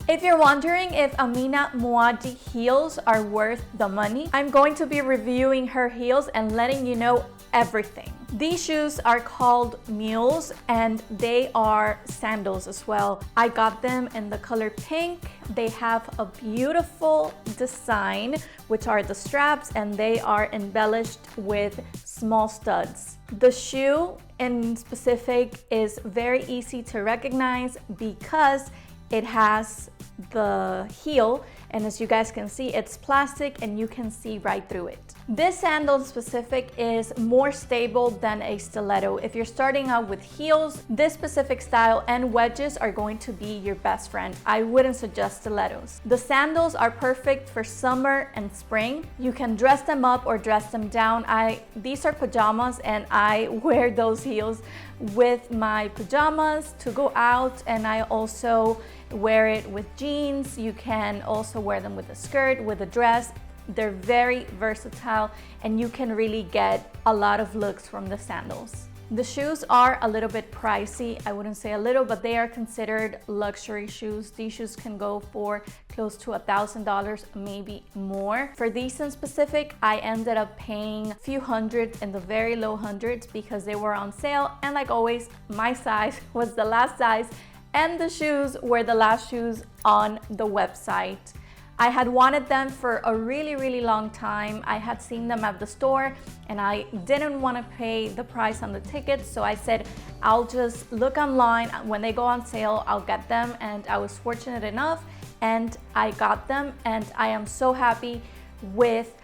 If you're wondering if Amina Muaddi heels are worth the money, I'm going to be reviewing her heels and letting you know everything. These shoes are called mules and they are sandals as well. I got them in the color pink. They have a beautiful design, which are the straps, and they are embellished with small studs. The shoe in specific is very easy to recognize because it has the heel, and as you guys can see, it's plastic and you can see right through it. This sandal in specific is more stable than a stiletto. If you're starting out with heels, this specific style and wedges are going to be your best friend. I wouldn't suggest stilettos. The sandals are perfect for summer and spring. You can dress them up or dress them down. These are pajamas and I wear those heels with my pajamas to go out, and I also wear it with jeans. You can also wear them with a skirt, with a dress. They're very versatile and you can really get a lot of looks from the sandals. The shoes are a little bit pricey. I wouldn't say a little, but they are considered luxury shoes. These shoes can go for close to $1,000, maybe more. For these in specific, I ended up paying a few hundreds, in the very low hundreds, because they were on sale. And like always, my size was the last size and the shoes were the last shoes on the website. I had wanted them for a really long time. I had seen them at the store and I didn't want to pay the price on the tickets, so I said I'll just look online. When they go on sale, I'll get them, and I was fortunate enough and I got them, and I am so happy with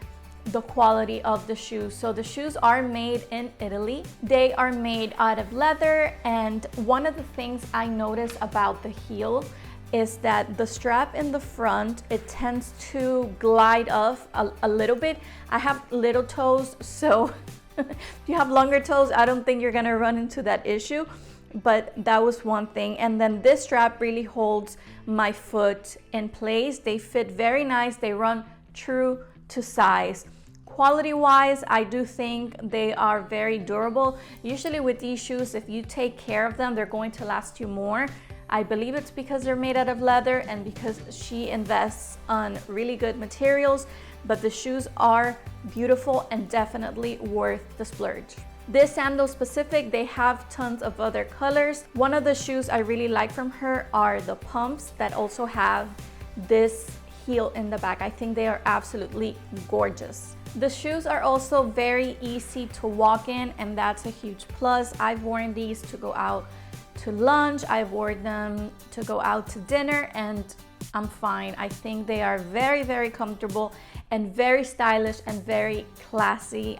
the quality of the shoes. So the shoes are made in Italy. They are made out of leather, and one of the things I noticed about the heel is that the strap in the front, it tends to glide off a little bit. I have little toes, so if you have longer toes, I don't think you're gonna run into that issue, but that was one thing. And then this strap really holds my foot in place. They fit very nice. They run true to size. Quality wise, I do think they are very durable. Usually with these shoes, if you take care of them, they're going to last you more. I believe it's because they're made out of leather and because she invests on really good materials, but the shoes are beautiful and definitely worth the splurge. This sandal specific, they have tons of other colors. One of the shoes I really like from her are the pumps that also have this heel in the back. I think they are absolutely gorgeous. The shoes are also very easy to walk in, and that's a huge plus. I've worn these to go out to lunch, I've worn them to go out to dinner, and I'm fine. I think they are very comfortable and very stylish and very classy.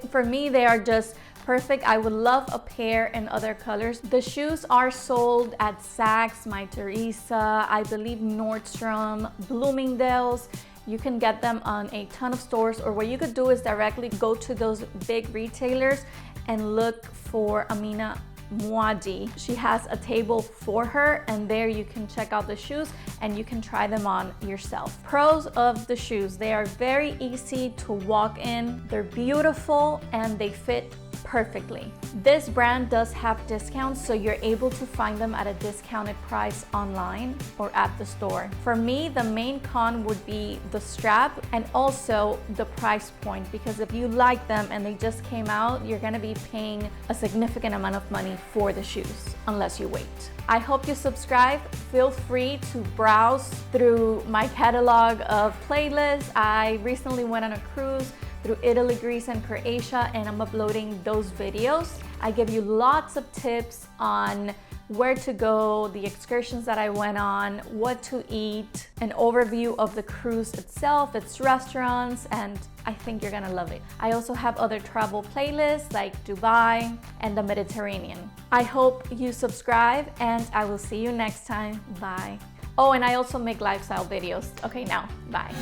For me, they are just perfect. I would love a pair in other colors. The shoes are sold at Saks, My Teresa, I believe Nordstrom, Bloomingdale's. You can get them on a ton of stores, or what you could do is directly go to those big retailers and look for Amina Muaddi. She has a table for her, and there you can check out the shoes and you can try them on yourself. Pros of the shoes: they are very easy to walk in, they're beautiful, and they fit perfectly. This brand does have discounts, so you're able to find them at a discounted price online or at the store. For me, the main con would be the strap and also the price point, because if you like them and they just came out, you're gonna be paying a significant amount of money for the shoes unless you wait. I hope you subscribe. Feel free to browse through my catalog of playlists. I recently went on a cruise through Italy, Greece, and Croatia, and I'm uploading those videos. I give you lots of tips on where to go, the excursions that I went on, what to eat, an overview of the cruise itself, its restaurants, and I think you're gonna love it. I also have other travel playlists like Dubai and the Mediterranean. I hope you subscribe, and I will see you next time. Bye. Oh, and I also make lifestyle videos. Okay, now, bye.